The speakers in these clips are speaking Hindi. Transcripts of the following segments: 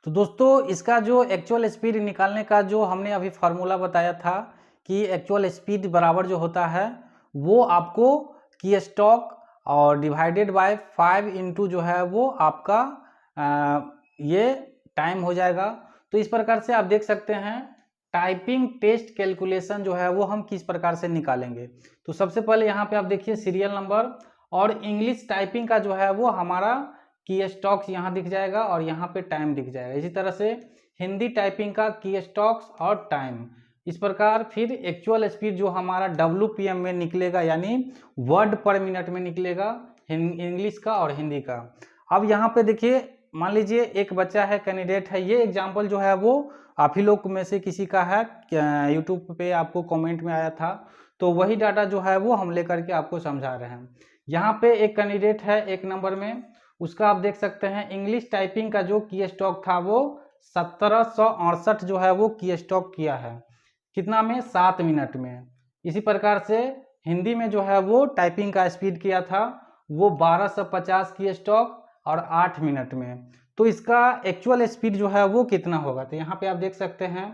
तो दोस्तों इसका जो एक्चुअल स्पीड निकालने का जो हमने अभी फार्मूला बताया था कि एक्चुअल स्पीड बराबर जो होता है वो आपको की स्टॉक और डिवाइडेड बाय 5 इंटू जो है वो आपका ये टाइम हो जाएगा। तो इस प्रकार से आप देख सकते हैं टाइपिंग टेस्ट कैलकुलेशन जो है वो हम किस प्रकार से निकालेंगे। तो सबसे पहले यहाँ पे आप देखिए सीरियल नंबर और इंग्लिश टाइपिंग का जो है वो हमारा की स्टॉक्स यहाँ दिख जाएगा और यहाँ पे टाइम दिख जाएगा। इसी तरह से हिंदी टाइपिंग का की स्टॉक्स और टाइम इस प्रकार। फिर एक्चुअल स्पीड जो हमारा WPM में निकलेगा यानी वर्ड पर मिनट में निकलेगा इंग्लिश का और हिंदी का। अब यहाँ पे देखिए मान लीजिए एक बच्चा है कैंडिडेट है, ये एग्जाम्पल जो है वो आप ही लोग में से किसी का है, यूट्यूब पे आपको कमेंट में आया था तो वही डाटा जो है वो हम लेकर के आपको समझा रहे हैं। यहाँ पे एक कैंडिडेट है 1 नंबर में, उसका आप देख सकते हैं इंग्लिश टाइपिंग का जो की स्टॉक था वो 1768 जो है वो की स्टॉक किया है, कितना में 7 मिनट में। इसी प्रकार से हिंदी में जो है वो टाइपिंग का स्पीड किया था वो 1250 की स्टॉक और 8 मिनट में। तो इसका एक्चुअल स्पीड जो है वो कितना होगा, तो यहाँ पे आप देख सकते हैं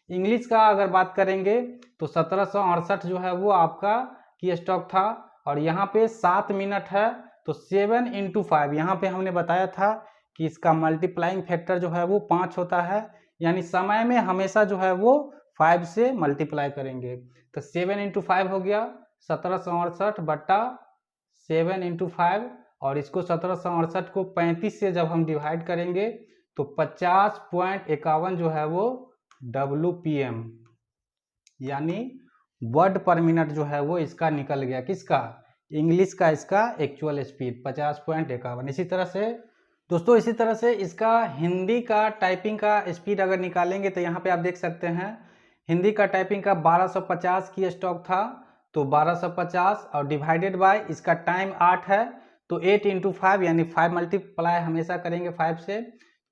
इंग्लिश का अगर बात करेंगे तो 1768 जो है वो आपका की स्टॉक था और यहाँ पे 7 मिनट है तो 7 इंटू 5, यहाँ पे हमने बताया था कि इसका मल्टीप्लाइंग फैक्टर जो है वो 5 होता है, यानी समय में हमेशा जो है वो 5 से मल्टीप्लाई करेंगे। तो 7 इंटू 5 हो गया 1768 बट्टा 7 इंटू 5 और इसको 1768 को 35 से जब हम डिवाइड करेंगे तो 50.51 जो है वो WPM यानी वर्ड पर मिनट जो है वो इसका निकल गया, किसका, इंग्लिश का इसका एक्चुअल स्पीड 50.51। इसी तरह से दोस्तों इसी तरह से इसका हिंदी का टाइपिंग का स्पीड अगर निकालेंगे तो यहाँ पे आप देख सकते हैं हिंदी का टाइपिंग का 1250 की स्टॉक था तो 1250 और डिवाइडेड बाय इसका टाइम 8 है तो 8 इंटू 5 यानी 5 मल्टीप्लाई हमेशा करेंगे 5 से,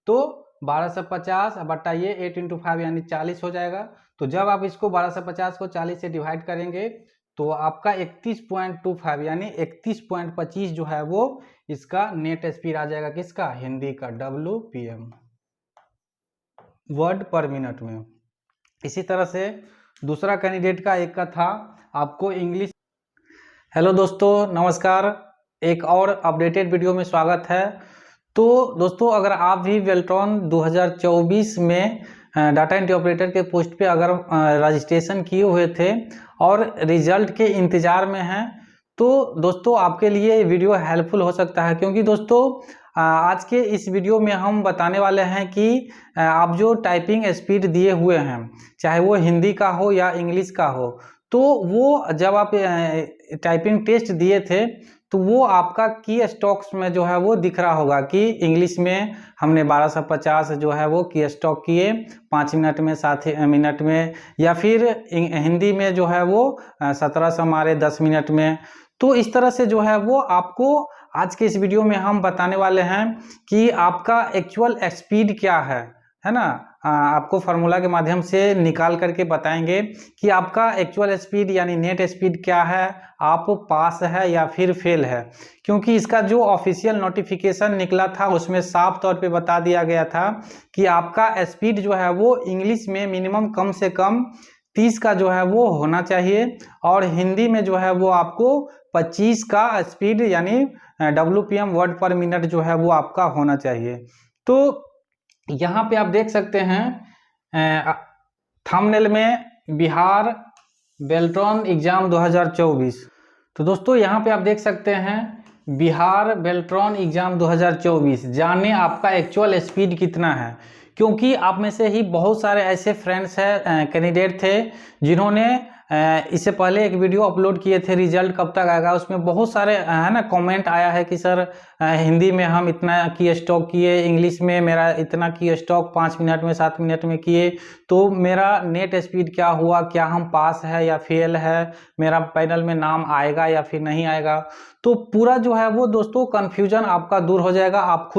तो 1250 बट्टा ये 8 इंटू 5 यानी 40 हो जाएगा। तो जब आप इसको 1250 को 40 से डिवाइड करेंगे तो आपका 31.25 यानी 31.25 जो है वो इसका नेट स्पीड आ जाएगा, किसका, हिंदी का WPM वर्ड पर मिनट में। इसी तरह से दूसरा कैंडिडेट का एक का था आपको इंग्लिश। हेलो दोस्तों नमस्कार, एक और अपडेटेड वीडियो में स्वागत है। तो दोस्तों अगर आप भी बेल्ट्रॉन 2024 में डाटा एंट्री ऑपरेटर के पोस्ट पे अगर रजिस्ट्रेशन किए हुए थे और रिजल्ट के इंतज़ार में हैं तो दोस्तों आपके लिए ये वीडियो हेल्पफुल हो सकता है, क्योंकि दोस्तों आज के इस वीडियो में हम बताने वाले हैं कि आप जो टाइपिंग स्पीड दिए हुए हैं चाहे वो हिंदी का हो या इंग्लिश का हो, तो वो जब आप टाइपिंग टेस्ट दिए थे तो वो आपका की स्टॉक्स में जो है वो दिख रहा होगा कि इंग्लिश में हमने 1250 जो है वो की स्टॉक किए 5 मिनट में, 7 मिनट में, या फिर हिंदी में जो है वो 1700 मारे 10 मिनट में। तो इस तरह से जो है वो आपको आज के इस वीडियो में हम बताने वाले हैं कि आपका एक्चुअल स्पीड क्या है ना। आपको फार्मूला के माध्यम से निकाल करके बताएंगे कि आपका एक्चुअल स्पीड यानी नेट स्पीड क्या है, आप पास है या फिर फेल है। क्योंकि इसका जो ऑफिशियल नोटिफिकेशन निकला था उसमें साफ तौर पे बता दिया गया था कि आपका स्पीड जो है वो इंग्लिश में मिनिमम कम से कम 30 का जो है वो होना चाहिए और हिंदी में जो है वो आपको 25 का स्पीड यानी WPM वर्ड पर मिनट जो है वो आपका होना चाहिए। तो यहाँ पे आप देख सकते हैं थंबनेल में बिहार बेल्ट्रॉन एग्जाम 2024। तो दोस्तों यहाँ पे आप देख सकते हैं बिहार बेल्ट्रॉन एग्जाम 2024 जाने आपका एक्चुअल स्पीड कितना है। क्योंकि आप में से ही बहुत सारे ऐसे फ्रेंड्स हैं कैंडिडेट थे जिन्होंने इससे पहले एक वीडियो अपलोड किए थे रिजल्ट कब तक आएगा, उसमें बहुत सारे है ना कमेंट आया है कि सर हिंदी में हम इतना की स्टॉक किए, इंग्लिश में मेरा इतना की स्टॉक 5 मिनट में 7 मिनट में किए, तो मेरा नेट स्पीड क्या हुआ, क्या हम पास है या फेल है, मेरा पैनल में नाम आएगा या फिर नहीं आएगा। तो पूरा जो है वो दोस्तों कन्फ्यूजन आपका दूर हो जाएगा। आप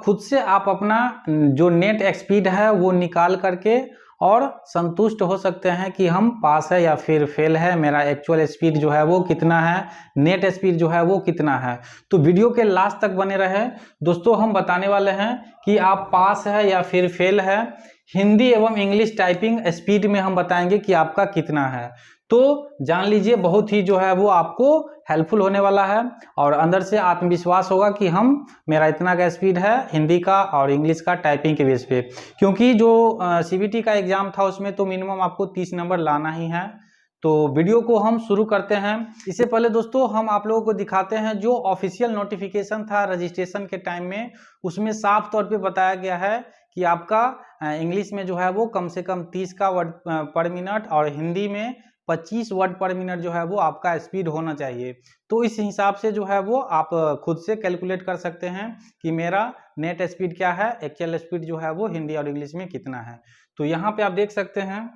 खुद से आप अपना जो नेट स्पीड है वो निकाल करके और संतुष्ट हो सकते हैं कि हम पास है या फिर फेल है, मेरा एक्चुअल स्पीड जो है वो कितना है, नेट स्पीड जो है वो कितना है। तो वीडियो के लास्ट तक बने रहे दोस्तों, हम बताने वाले हैं कि आप पास है या फिर फेल है। हिंदी एवं इंग्लिश टाइपिंग स्पीड में हम बताएंगे कि आपका कितना है। तो जान लीजिए, बहुत ही जो है वो आपको हेल्पफुल होने वाला है और अंदर से आत्मविश्वास होगा कि मेरा इतना का स्पीड है हिंदी का और इंग्लिश का टाइपिंग के बेस पे। क्योंकि जो सीबीटी का एग्जाम था उसमें तो मिनिमम आपको 30 नंबर लाना ही है। तो वीडियो को हम शुरू करते हैं। इससे पहले दोस्तों हम आप लोगों को दिखाते हैं जो ऑफिशियल नोटिफिकेशन था रजिस्ट्रेशन के टाइम में, उसमें साफ तौर पे बताया गया है कि आपका इंग्लिश में जो है वो कम से कम 30 का वर्ड पर मिनट और हिंदी में 25 वर्ड पर मिनट जो है वो आपका स्पीड होना चाहिए। तो इस हिसाब से जो है वो आप खुद से कैलकुलेट कर सकते हैं कि मेरा नेट स्पीड क्या है, एक्चुअल स्पीड जो है वो हिंदी और इंग्लिश में कितना है। तो यहाँ पे आप देख सकते हैं,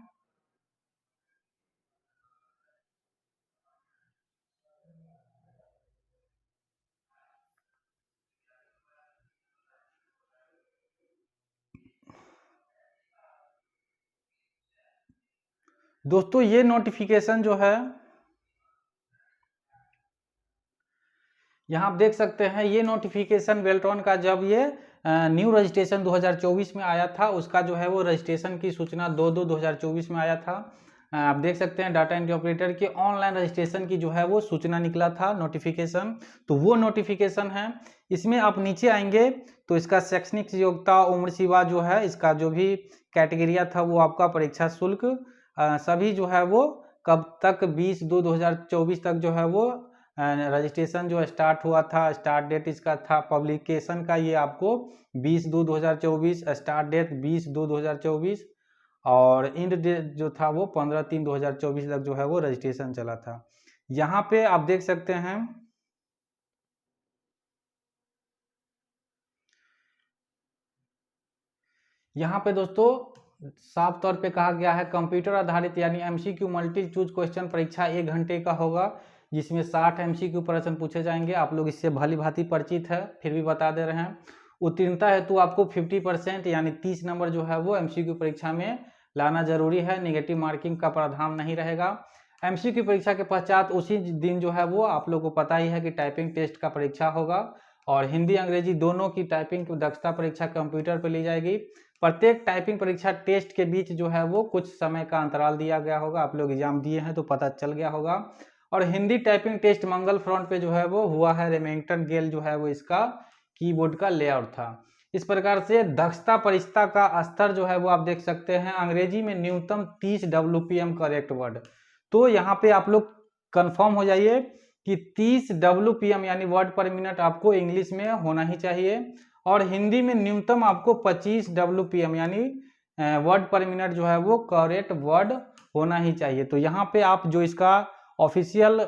दोस्तों ये नोटिफिकेशन जो है, यहाँ आप देख सकते हैं, ये नोटिफिकेशन बेल्ट्रॉन का जब ये न्यू रजिस्ट्रेशन 2024 में आया था, उसका जो है वो रजिस्ट्रेशन की सूचना 2/2/2024 में आया था। आप देख सकते हैं डाटा एंट्री ऑपरेटर के ऑनलाइन रजिस्ट्रेशन की जो है वो सूचना निकला था नोटिफिकेशन, तो वो नोटिफिकेशन है। इसमें आप नीचे आएंगे तो इसका शैक्षणिक योग्यता, उम्र सीमा जो है, इसका जो भी कैटेगरिया था वो आपका परीक्षा शुल्क सभी जो है वो कब तक 20/2/2024 तक जो है वो रजिस्ट्रेशन जो स्टार्ट हुआ था, स्टार्ट डेट इसका था पब्लिकेशन का, ये आपको 20/2/2024, स्टार्ट डेट 20/2/2024 और इंड डेट जो था वो 15/3/2024 तक जो है वो रजिस्ट्रेशन चला था। यहाँ पे आप देख सकते हैं, यहाँ पे दोस्तों साफ तौर पे कहा गया है कंप्यूटर आधारित यानी एमसीक्यू मल्टी चूज क्वेश्चन परीक्षा 1 घंटे का होगा, जिसमें 60 एमसीक्यू प्रश्न पूछे जाएंगे। आप लोग इससे भली भांति परिचित है, फिर भी बता दे रहे हैं। उत्तीर्णता हेतु आपको 50% यानी 30 नंबर जो है वो एमसीक्यू परीक्षा में लाना जरूरी है। नेगेटिव मार्किंग का प्रावधान नहीं रहेगा। एमसीक्यू परीक्षा के पश्चात उसी दिन जो है वो आप लोग को पता ही है कि टाइपिंग टेस्ट का परीक्षा होगा और हिंदी अंग्रेजी दोनों की टाइपिंग की दक्षता परीक्षा कंप्यूटर पर ली जाएगी। प्रत्येक टाइपिंग परीक्षा टेस्ट के बीच जो है वो कुछ समय का अंतराल दिया गया होगा, आप लोग एग्जाम दिए हैं तो पता चल गया होगा। और हिंदी टाइपिंग टेस्ट मंगल फ्रंट पे जो है वो हुआ है, रेमिंगटन गेल जो है वो इसका कीबोर्ड का लेआउट था। इस प्रकार से दक्षता परीक्षा का स्तर जो है वो आप देख सकते हैं, अंग्रेजी में न्यूनतम 30 WPM करेक्ट वर्ड। तो यहाँ पे आप लोग कंफर्म हो जाइए कि 30 WPM यानी वर्ड पर मिनट आपको इंग्लिश में होना ही चाहिए और हिंदी में न्यूनतम आपको 25 WPM यानी वर्ड पर मिनट जो है वो करेक्ट वर्ड होना ही चाहिए। तो यहाँ पे आप जो इसका ऑफिशियल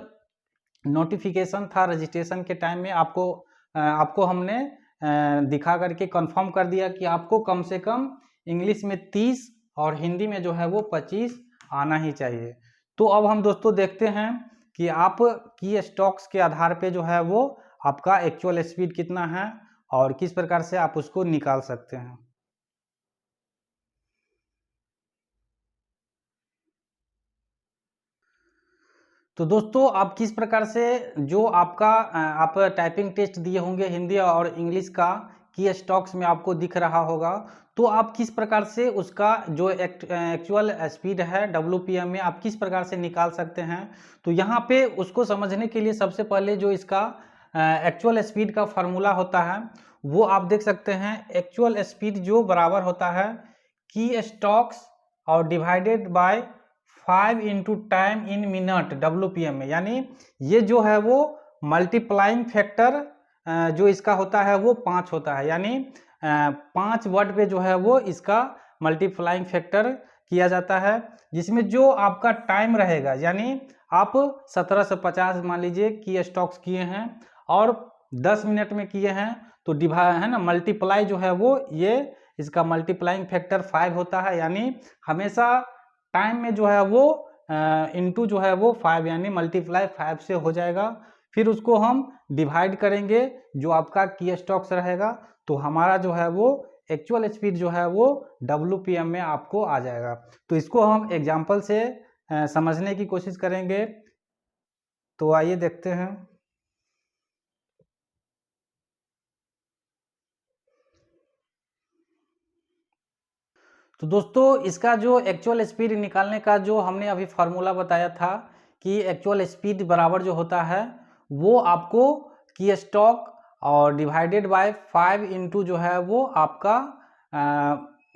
नोटिफिकेशन था रजिस्ट्रेशन के टाइम में आपको हमने दिखा करके कंफर्म कर दिया कि आपको कम से कम इंग्लिश में 30 और हिंदी में जो है वो 25 आना ही चाहिए। तो अब हम दोस्तों देखते हैं कि आप की स्टॉक्स के आधार पे जो है वो आपका एक्चुअल स्पीड कितना है और किस प्रकार से आप उसको निकाल सकते हैं। तो दोस्तों आप किस प्रकार से जो आपका आप टाइपिंग टेस्ट दिए होंगे हिंदी और इंग्लिश का की स्टॉक्स में आपको दिख रहा होगा, तो आप किस प्रकार से उसका जो एक्चुअल स्पीड है WPM में आप किस प्रकार से निकाल सकते हैं। तो यहाँ पे उसको समझने के लिए सबसे पहले जो इसका एक्चुअल स्पीड का फार्मूला होता है वो आप देख सकते हैं। एक्चुअल स्पीड जो बराबर होता है की स्टॉक्स और divided by 5 into time in minute WPM में, यानी ये जो है वो मल्टीप्लाइंग फैक्टर जो इसका होता है वो 5 होता है, यानी 5 वर्ड पे जो है वो इसका मल्टीप्लाइंग फैक्टर किया जाता है, जिसमें जो आपका टाइम रहेगा, यानी आप 1750 मान लीजिए की स्टॉक्स किए हैं और 10 मिनट में किए हैं, तो डिवाइड है ना, मल्टीप्लाई जो है वो ये इसका मल्टीप्लाइंग फैक्टर 5 होता है, यानी हमेशा टाइम में जो है वो इंटू जो है वो 5 यानी मल्टीप्लाई 5 से हो जाएगा। फिर उसको हम डिवाइड करेंगे जो आपका की स्टॉक्स रहेगा, तो हमारा जो है वो एक्चुअल स्पीड जो है वो WPM में आपको आ जाएगा। तो इसको हम एग्जाम्पल से समझने की कोशिश करेंगे। तो आइए देखते हैं। तो दोस्तों इसका जो एक्चुअल स्पीड निकालने का जो हमने अभी फार्मूला बताया था कि एक्चुअल स्पीड बराबर जो होता है वो आपको की स्टॉक और डिवाइडेड बाय 5 इंटू जो है वो आपका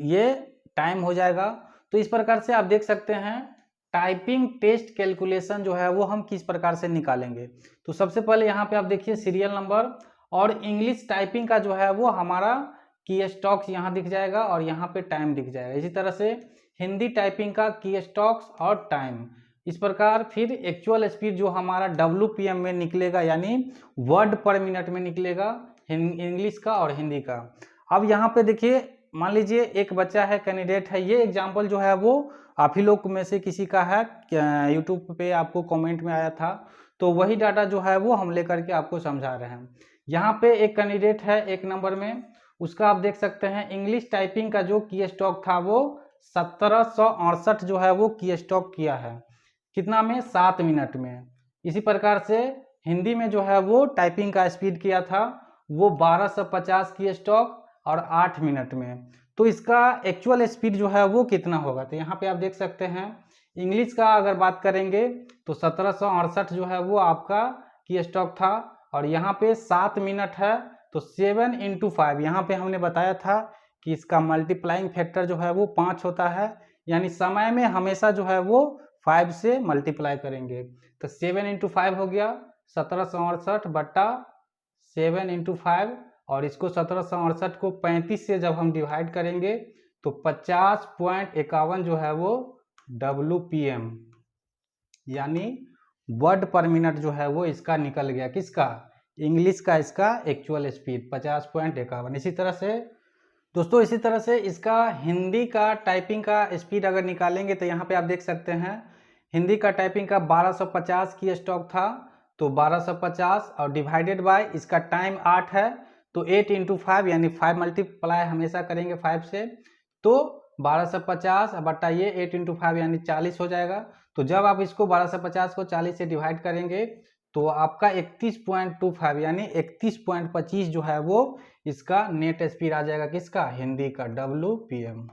ये टाइम हो जाएगा। तो इस प्रकार से आप देख सकते हैं टाइपिंग टेस्ट कैलकुलेशन जो है वो हम किस प्रकार से निकालेंगे। तो सबसे पहले यहाँ पे आप देखिए सीरियल नंबर और इंग्लिश टाइपिंग का जो है वो हमारा की स्टॉक्स यहाँ दिख जाएगा और यहाँ पे टाइम दिख जाएगा। इसी तरह से हिंदी टाइपिंग का की स्टॉक्स और टाइम, इस प्रकार फिर एक्चुअल स्पीड जो हमारा WPM में निकलेगा यानी वर्ड पर मिनट में निकलेगा इंग्लिश का और हिंदी का। अब यहाँ पे देखिए मान लीजिए एक बच्चा है, कैंडिडेट है, ये एग्जाम्पल जो है वो आप ही लोग में से किसी का है, यूट्यूब पे आपको कमेंट में आया था, तो वही डाटा जो है वो हम लेकर के आपको समझा रहे हैं। यहाँ पे एक कैंडिडेट है 1 नंबर में, उसका आप देख सकते हैं इंग्लिश टाइपिंग का जो की स्टॉक था वो 1768 जो है वो की स्टॉक किया है, कितना में 7 मिनट में। इसी प्रकार से हिंदी में जो है वो टाइपिंग का स्पीड किया था वो 1250 की स्टॉक और 8 मिनट में। तो इसका एक्चुअल स्पीड जो है वो कितना होगा, तो यहाँ पे आप देख सकते हैं इंग्लिश का अगर बात करेंगे तो 1768 जो है वो आपका की स्टॉक था और यहाँ पे 7 मिनट है, तो 7 इंटू 5, यहाँ पे हमने बताया था कि इसका मल्टीप्लाइंग फैक्टर जो है वो 5 होता है, यानी समय में हमेशा जो है वो 5 से मल्टीप्लाई करेंगे। तो 7 इंटू 5 हो गया 1768 बट्टा 7 इंटू 5, और इसको 1768 को 35 से जब हम डिवाइड करेंगे तो 50.51 जो है वो WPM यानी वर्ड पर मिनट जो है वो इसका निकल गया, किसका, इंग्लिश का, इसका एक्चुअल स्पीड 50.51। इसी तरह से दोस्तों, इसी तरह से इसका हिंदी का टाइपिंग का स्पीड अगर निकालेंगे तो यहाँ पे आप देख सकते हैं हिंदी का टाइपिंग का 1250 की स्टॉक था, तो 1250 और डिवाइडेड बाय इसका टाइम 8 है, तो 8 इंटू 5 यानी 5 मल्टीप्लाई हमेशा करेंगे 5 से, तो 1250 बट्टा ये 8 इंटू 5 यानी 40 हो जाएगा। तो जब आप इसको 1250 को 40 से डिवाइड करेंगे तो आपका 31.25 यानी 31.25 जो है वो इसका नेट स्पीड आ जाएगा, किसका, हिंदी का, WPM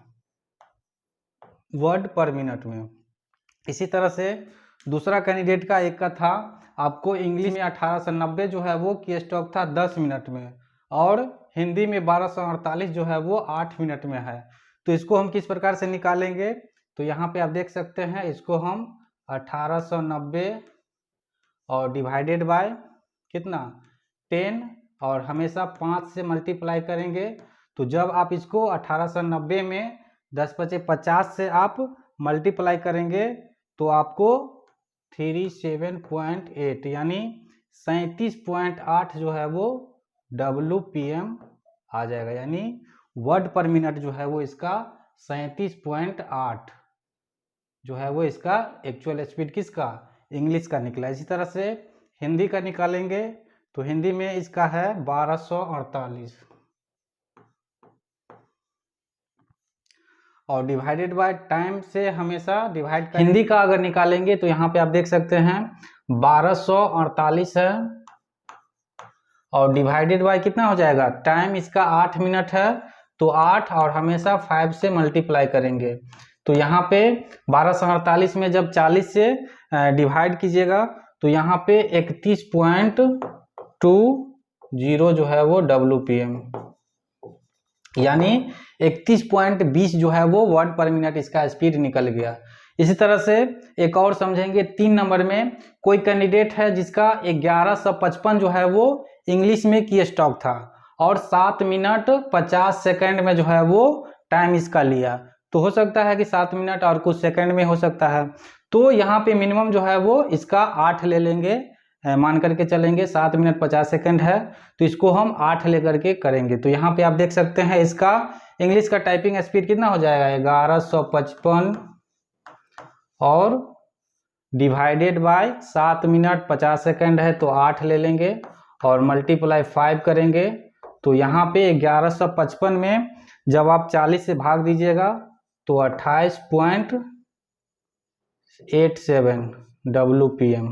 वर्ड पर मिनट में। इसी तरह से दूसरा कैंडिडेट का एक का था, आपको इंग्लिश में 1890 जो है वो की स्टॉक था 10 मिनट में और हिंदी में 1248 जो है वो 8 मिनट में है। तो इसको हम किस प्रकार से निकालेंगे, तो यहाँ पे आप देख सकते हैं इसको हम 1890 और डिवाइडेड बाय कितना 10 और हमेशा 5 से मल्टीप्लाई करेंगे। तो जब आप इसको 1890 में 10 बचे 50 से आप मल्टीप्लाई करेंगे तो आपको 37.8 यानी 37.8 जो है वो WPM आ जाएगा, यानी वर्ड पर मिनट जो है वो इसका 37.8 जो है वो इसका एक्चुअल स्पीड किसका, इंग्लिश का निकला। इसी तरह से हिंदी का निकालेंगे तो हिंदी में इसका है 1248 और डिवाइडेड बाय टाइम से हमेशा डिवाइड कर, हिंदी का अगर निकालेंगे तो यहाँ पे आप देख सकते हैं 1248 है और डिवाइडेड बाय कितना हो जाएगा, टाइम इसका 8 मिनट है, तो 8 और हमेशा 5 से मल्टीप्लाई करेंगे। तो यहाँ पे 1248 में जब 40 से डिवाइड कीजिएगा तो यहाँ पे 31.20 जो है वो WPM यानी 31.20 जो है वो वर्ड पर मिनट इसका स्पीड निकल गया। इसी तरह से एक और समझेंगे, 3 नंबर में कोई कैंडिडेट है जिसका 1155 जो है वो इंग्लिश में की स्टॉक था और 7 मिनट 50 सेकंड में जो है वो टाइम इसका लिया। तो हो सकता है कि 7 मिनट और कुछ सेकंड में हो सकता है, तो यहाँ पे मिनिमम जो है वो इसका 8 ले लेंगे, मान करके चलेंगे 7 मिनट 50 सेकंड है तो इसको हम 8 लेकर के करेंगे। तो यहाँ पे आप देख सकते हैं इसका इंग्लिश का टाइपिंग स्पीड कितना हो जाएगा 1155 और डिवाइडेड बाय 7 मिनट 50 सेकंड है तो 8 ले लेंगे और मल्टीप्लाई 5 करेंगे। तो यहाँ पे 1155 में जब आप 40 से भाग दीजिएगा तो 28.87 WPM,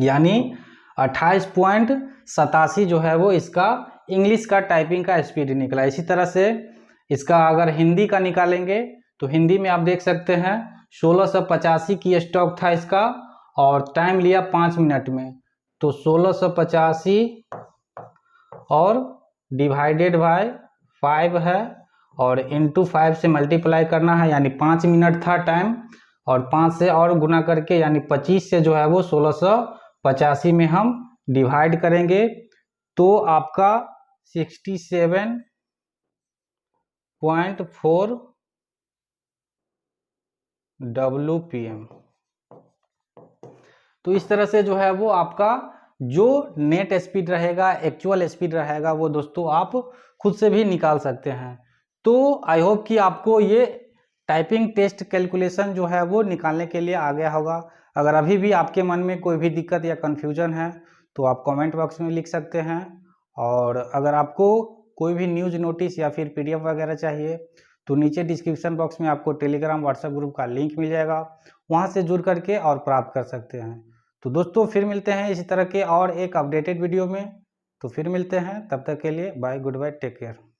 यानी 28.87 जो है वो इसका इंग्लिश का टाइपिंग का स्पीड निकला। इसी तरह से इसका अगर हिंदी का निकालेंगे तो हिंदी में आप देख सकते हैं 1685 की स्टॉक था इसका और टाइम लिया 5 मिनट में। तो 1685 और डिवाइडेड बाय 5 है और इंटू 5 से मल्टीप्लाई करना है, यानी 5 मिनट था टाइम और 5 से और गुना करके यानी 25 से जो है वो 1685 में हम डिवाइड करेंगे तो आपका 67.4 WPM। तो इस तरह से जो है वो आपका जो नेट स्पीड रहेगा, एक्चुअल स्पीड रहेगा, वो दोस्तों आप खुद से भी निकाल सकते हैं। तो आई होप कि आपको ये टाइपिंग टेस्ट कैलकुलेशन जो है वो निकालने के लिए आ गया होगा। अगर अभी भी आपके मन में कोई भी दिक्कत या कन्फ्यूजन है तो आप कमेंट बॉक्स में लिख सकते हैं। और अगर आपको कोई भी न्यूज़ नोटिस या फिर PDF वगैरह चाहिए तो नीचे डिस्क्रिप्शन बॉक्स में आपको टेलीग्राम व्हाट्सएप ग्रुप का लिंक मिल जाएगा, वहाँ से जुड़ करके और प्राप्त कर सकते हैं। तो दोस्तों फिर मिलते हैं इसी तरह के और एक अपडेटेड वीडियो में। तो फिर मिलते हैं, तब तक के लिए bye, good bye, take care.